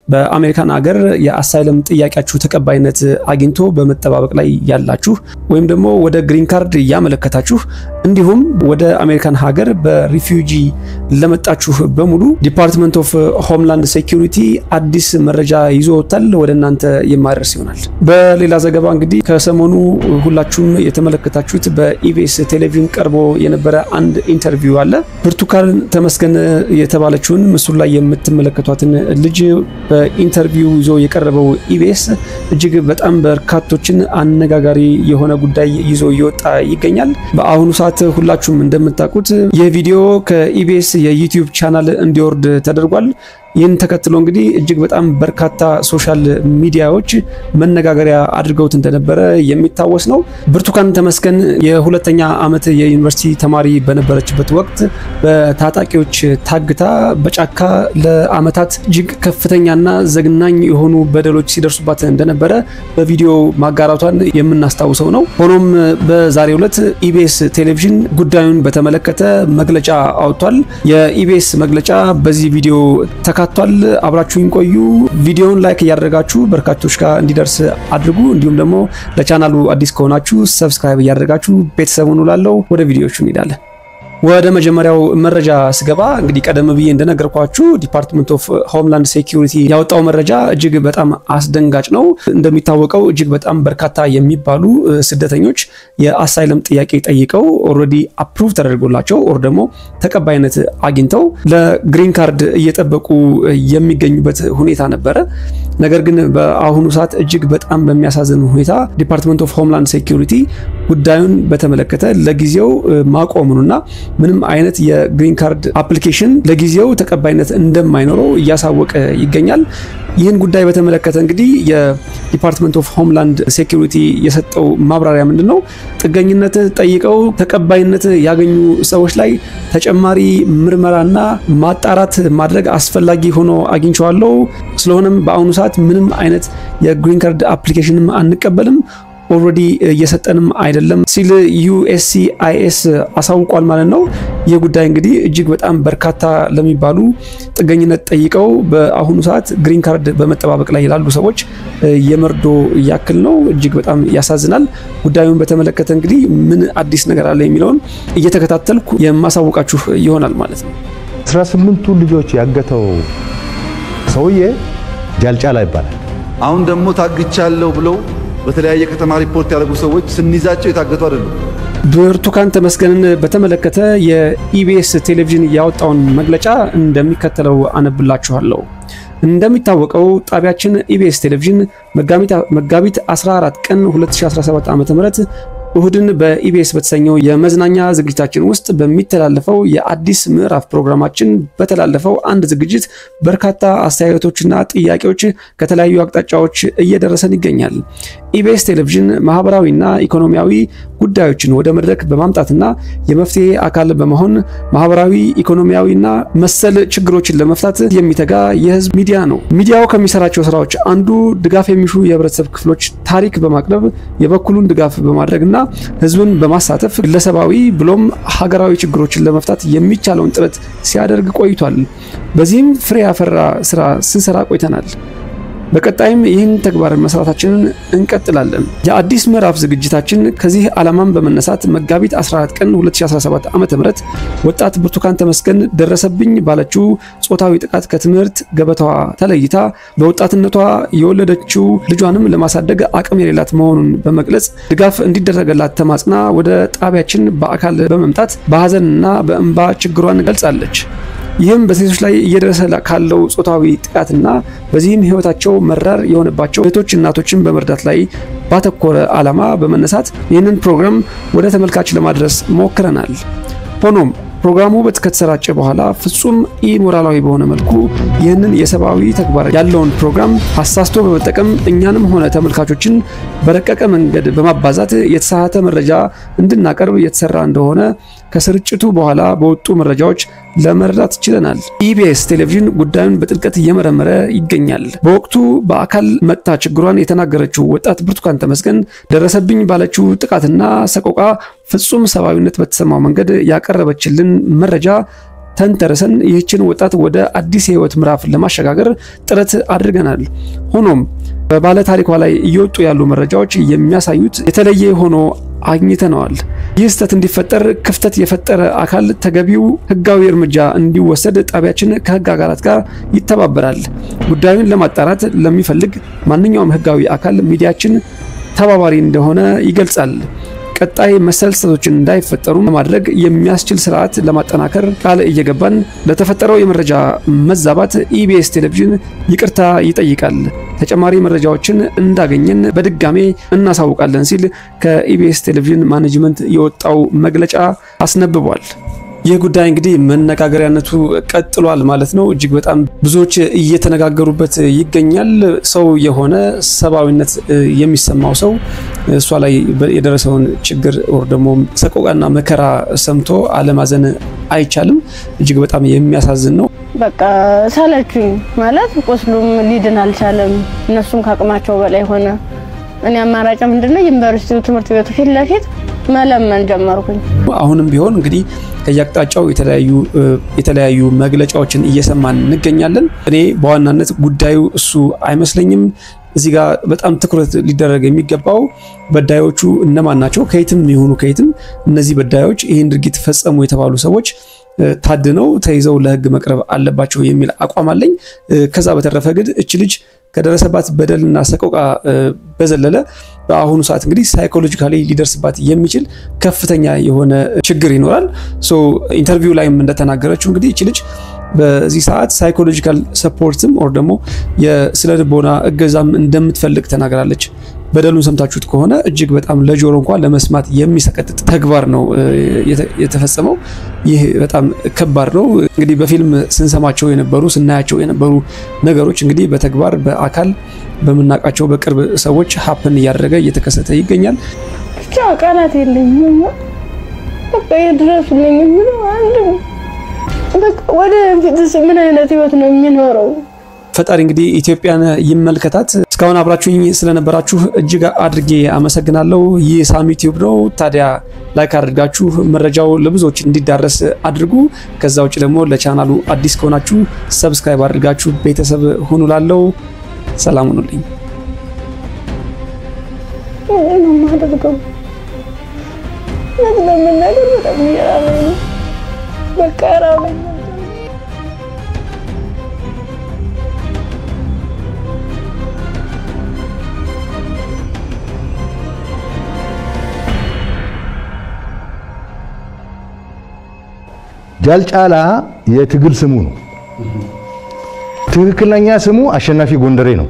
በአሜሪካን ሀገር የአሳይለም ጥያቄያችሁ ተቀባይነት አግኝቶ በመጠባበቅ ላይ ያላችሁ ወይም ደግሞ ወደ ግሪን ካርድ ያመለከታችሁ እንዲሁም ወደ አሜሪካን ሀገር በሪፊውጂ ለመጣችሁ በሙሉ ዲፓርትመንት ኦፍ ሆምላንድ ሴኩሪቲ አዲስ መረጃ ይዞ ወጣል ወደናንተ የማይደርስ ይሆናል። በሌላ ዘገባ እንግዲህ ከሰሞኑ ሁላችሁም የተመለከታችሁት በኢቢኤስ ቴሌቪዥን ቀርቦ የነበረ አንድ ኢንተርቪው አለ። ብርቱካን ተመስገን የተባለችውን ምስሉ ላይ የምትመለከቷትን ልጅ በኢንተርቪው ይዞ የቀረበው ኢቢኤስ እጅግ በጣም በርካቶችን አነጋጋሪ የሆነ ጉዳይ ይዞ እየወጣ ይገኛል። በአሁኑ ሰዓት ሁላችሁም እንደምታውቁት የቪዲዮ ከኢቢኤስ የዩቲዩብ ቻናል እንዲወርድ ተደርጓል። ይህን ተከትሎ እንግዲህ እጅግ በጣም በርካታ ሶሻል ሚዲያዎች መነጋገሪያ አድርገውት እንደነበረ የሚታወስ ነው። ብርቱካን ተመስገን የሁለተኛ ዓመት የዩኒቨርሲቲ ተማሪ በነበረችበት ወቅት በታጣቂዎች ታግታ በጫካ ለአመታት እጅግ ከፍተኛና ዘግናኝ የሆኑ በደሎች ሲደርሱባት እንደነበረ በቪዲዮ ማጋራቷን የምናስታውሰው ነው። ሆኖም በዛሬው ዕለት ኢቢኤስ ቴሌቪዥን ጉዳዩን በተመለከተ መግለጫ አውጥቷል። የኢቢኤስ መግለጫ በዚህ ቪዲዮ ተካቷል። አብራችሁን ቆዩ። ቪዲዮውን ላይክ ያደረጋችሁ በርካቶች ጋር እንዲደርስ አድርጉ። እንዲሁም ደግሞ ለቻናሉ አዲስ ከሆናችሁ ሰብስክራይብ ያደረጋችሁ ቤተሰቡን ላለው ወደ ቪዲዮቹ እንሄዳለን። ወደ መጀመሪያው መረጃ ስገባ እንግዲህ ቀደም ብዬ እንደነገርኳችሁ ዲፓርትመንት ኦፍ ሆምላንድ ሴኩሪቲ ያወጣው መረጃ እጅግ በጣም አስደንጋጭ ነው። እንደሚታወቀው እጅግ በጣም በርካታ የሚባሉ ስደተኞች የአሳይለም ጥያቄ ጠይቀው ኦሬዲ አፕሩቭ ተደርጎላቸው ኦር ደግሞ ተቀባይነት አግኝተው ለግሪን ካርድ እየጠበቁ የሚገኙበት ሁኔታ ነበረ። ነገር ግን በአሁኑ ሰዓት እጅግ በጣም በሚያሳዝን ሁኔታ ዲፓርትመንት ኦፍ ሆምላንድ ሴኩሪቲ ጉዳዩን በተመለከተ ለጊዜው ማቆሙንና ምንም አይነት የግሪን ካርድ አፕሊኬሽን ለጊዜው ተቀባይነት እንደማይኖረው ያሳወቀ ይገኛል። ይህን ጉዳይ በተመለከተ እንግዲህ የዲፓርትመንት ኦፍ ሆምላንድ ሴኩሪቲ የሰጠው ማብራሪያ ምንድነው? ጥገኝነት ጠይቀው ተቀባይነት ያገኙ ሰዎች ላይ ተጨማሪ ምርመራና ማጣራት ማድረግ አስፈላጊ ሆኖ አግኝቻለሁ። ስለሆነም በአሁኑ ሰዓት ምንም አይነት የግሪን ካርድ አፕሊኬሽንም አንቀበልም ኦሬዲ እየሰጠንም አይደለም ሲል USCIS አሳውቋል ማለት ነው። የጉዳይ እንግዲህ እጅግ በጣም በርካታ ለሚባሉ ጥገኝነት ጠይቀው በአሁኑ ሰዓት ግሪን ካርድ በመጠባበቅ ላይ ያሉ ሰዎች የመርዶ ያክል ነው። እጅግ በጣም ያሳዝናል። ጉዳዩን በተመለከተ እንግዲህ ምን አዲስ ነገር አለ የሚለውን እየተከታተልኩ የማሳውቃችሁ ይሆናል ማለት ነው። 18ቱ ልጆች ያገተው ሰውዬ ጃልጫላ ይባላል። አሁን ደግሞ ታግቻለሁ ብለው በተለያየ ከተማ ሪፖርት ያደረጉ ሰዎች ስንይዛቸው የታገቱ አይደሉም። ብርቱካን ተመስገንን በተመለከተ የኢቢኤስ ቴሌቪዥን ያወጣውን መግለጫ እንደሚከተለው አነብላችኋለሁ። እንደሚታወቀው ጣቢያችን ኢቢኤስ ቴሌቪዥን መጋቢት 14 ቀን 2017 ዓ.ም እሁድን በኢቢኤስ በተሰኘው የመዝናኛ ዝግጅታችን ውስጥ በሚተላለፈው የአዲስ ምዕራፍ ፕሮግራማችን በተላለፈው አንድ ዝግጅት በርካታ አስተያየቶችና ጥያቄዎች ከተለያዩ አቅጣጫዎች እየደረሰን ይገኛል። ኢቢኤስ ቴሌቪዥን ማህበራዊና ኢኮኖሚያዊ ጉዳዮችን ወደ መድረክ በማምጣትና የመፍትሄ አካል በመሆን ማህበራዊ ኢኮኖሚያዊና መሰል ችግሮችን ለመፍታት የሚተጋ የህዝብ ሚዲያ ነው። ሚዲያው ከሚሰራቸው ስራዎች አንዱ ድጋፍ የሚሹ የህብረተሰብ ክፍሎች ታሪክ በማቅረብ የበኩሉን ድጋፍ በማድረግና ህዝብን በማሳተፍ ግለሰባዊ ብሎም ሀገራዊ ችግሮችን ለመፍታት የሚቻለውን ጥረት ሲያደርግ ቆይቷል። በዚህም ፍሬ ያፈራ ስራ ስንሰራ ቆይተናል። በቀጣይም ይህን ተግባር መስራታችንን እንቀጥላለን። የአዲስ ምዕራፍ ዝግጅታችን ከዚህ ዓላማን በመነሳት መጋቢት 14 ቀን 2017 ዓ.ም ወጣት ብርቱካን ተመስገን ደረሰብኝ ባለችው ጾታዊ ጥቃት ከትምህርት ገበታዋ ተለይታ በወጣትነቷ የወለደችው ልጇንም ለማሳደግ አቅም የሌላት መሆኑን በመግለጽ ድጋፍ እንዲደረገላት ተማጽና ወደ ጣቢያችን በአካል በመምጣት በሐዘንና በእንባ ችግሯን ገልጻለች። ይህም በሴቶች ላይ እየደረሰ ካለው ጾታዊ ጥቃትና በዚህም ህይወታቸው መራር የሆነባቸው እህቶች እናቶችን በመርዳት ላይ ባተኮረ ዓላማ በመነሳት ይህንን ፕሮግራም ወደ ተመልካች ለማድረስ ሞክረናል። ሆኖም ፕሮግራሙ በተከተሰራጨ በኋላ ፍጹም ኢሞራላዊ በሆነ መልኩ ይህንን የሰባዊ ተግባር ያለውን ፕሮግራም አሳስቶ በመጠቀም እኛንም ሆነ ተመልካቾችን በረቀቀ መንገድ በማባዛት የተሳሳተ መረጃ እንድናቀርብ የተሰራ እንደሆነ ከስርጭቱ በኋላ በወጡ መረጃዎች ለመረዳት ችለናል። ኢቢኤስ ቴሌቪዥን ጉዳዩን በጥልቀት እየመረመረ ይገኛል። በወቅቱ በአካል መጣ ችግሯን የተናገረችው ወጣት ብርቱካን ተመስገን ደረሰብኝ ባለችው ጥቃትና ሰቆቃ ፍጹም ሰባዊነት በተሰማው መንገድ ያቀረበችልን መረጃ ተንተርሰን ይህችን ወጣት ወደ አዲስ ህይወት ምዕራፍ ለማሸጋገር ጥረት አድርገናል። ሆኖም በባለ ታሪኳ ላይ እየወጡ ያሉ መረጃዎች የሚያሳዩት የተለየ ሆኖ አግኝተነዋል። ይህ ስህተት እንዲፈጠር ክፍተት የፈጠረ አካል ተገቢው ህጋዊ እርምጃ እንዲወሰድ ጣቢያችን ከህግ አካላት ጋር ይተባበራል። ጉዳዩን ለማጣራት ለሚፈልግ ማንኛውም ህጋዊ አካል ሚዲያችን ተባባሪ እንደሆነ ይገልጻል። ቀጣይ መሰል ስህተቶችን እንዳይፈጠሩ ለማድረግ የሚያስችል ስርዓት ለማጠናከር ቃል እየገባን ለተፈጠረው የመረጃ መዛባት ኢቢኤስ ቴሌቪዥን ይቅርታ ይጠይቃል። ተጨማሪ መረጃዎችን እንዳገኘን በድጋሜ እናሳውቃለን ሲል ከኢቢኤስ ቴሌቪዥን ማኔጅመንት የወጣው መግለጫ አስነብቧል። ይህ ጉዳይ እንግዲህ መነጋገሪያነቱ ቀጥሏል ማለት ነው። እጅግ በጣም ብዙዎች እየተነጋገሩበት ይገኛል። ሰው የሆነ ሰብአዊነት የሚሰማው ሰው እሷ ላይ የደረሰውን ችግር ወር ደግሞ ሰቆቃና መከራ ሰምቶ አለማዘን አይቻልም። እጅግ በጣም የሚያሳዝን ነው። በቃ ሳላችሁኝ ማለት ቆስሉም ሊድን አልቻለም። እነሱም ካቅማቸው በላይ ሆነ። እኔ አማራጭ ምንድነው ዩኒቨርሲቲው ትምህርት ቤቱ ፊት ለፊት መለመን ጀመርኩኝ። አሁንም ቢሆን እንግዲህ ከያቅጣጫው የተለያዩ መግለጫዎችን እየሰማን እንገኛለን። እኔ በዋናነት ጉዳዩ እሱ አይመስለኝም። እዚህ ጋር በጣም ትኩረት ሊደረግ የሚገባው በዳዮቹ እነማን ናቸው፣ ከየትም ይሁኑ ከየትም እነዚህ በዳዮች ይሄን ድርጊት ፈጸሙ የተባሉ ሰዎች ታድነው ተይዘው ለህግ መቅረብ አለባቸው የሚል አቋም አለኝ። ከዛ በተረፈ ግን እቺ ልጅ ከደረሰባት በደልና ሰቆቃ በዘለለ በአሁኑ ሰዓት እንግዲህ ሳይኮሎጂካሊ ሊደርስባት የሚችል ከፍተኛ የሆነ ችግር ይኖራል። ኢንተርቪው ላይም እንደተናገረችው እንግዲህ እቺ ልጅ በዚህ ሰዓት ሳይኮሎጂካል ሰፖርትም ኦር ደግሞ የስለልቦና እገዛም እንደምትፈልግ ተናግራለች። በደሉን ሰምታችሁት ከሆነ እጅግ በጣም ለጆሮ እንኳን ለመስማት የሚሰቀጥጥ ተግባር ነው የተፈጸመው። ይህ በጣም ከባድ ነው። እንግዲህ በፊልም ስንሰማቸው የነበሩ ስናያቸው የነበሩ ነገሮች እንግዲህ በተግባር በአካል በመናቃቸው በቅርብ ሰዎች ሀፕን እያደረገ እየተከሰተ ይገኛል። ብቻ ቃላት የለኝም። በቃ ይድረሱልኝ ምን አንድ በቃ ወደ ፊትስ ምን አይነት ህይወት ነው የሚኖረው? ፈጣሪ እንግዲህ ኢትዮጵያን ይመልከታት። እስካሁን አብራችሁኝ ስለነበራችሁ እጅግ አድርጌ አመሰግናለሁ። ይህ ሳሚ ቲዩብ ነው። ታዲያ ላይክ አድርጋችሁ መረጃው ለብዙዎች እንዲዳረስ አድርጉ። ከዛ ውጭ ደግሞ ለቻናሉ አዲስ ከሆናችሁ ሰብስክራይብ አድርጋችሁ ቤተሰብ ሁኑላለው። ሰላም ሁኑልኝ። እኔ ማደርገው ለምን ነገር በጣም ያራለኝ በቃ ያራለኝ ጃልጫላ የትግል ስሙ ነው። ትክክለኛ ስሙ አሸናፊ ጎንደሬ ነው።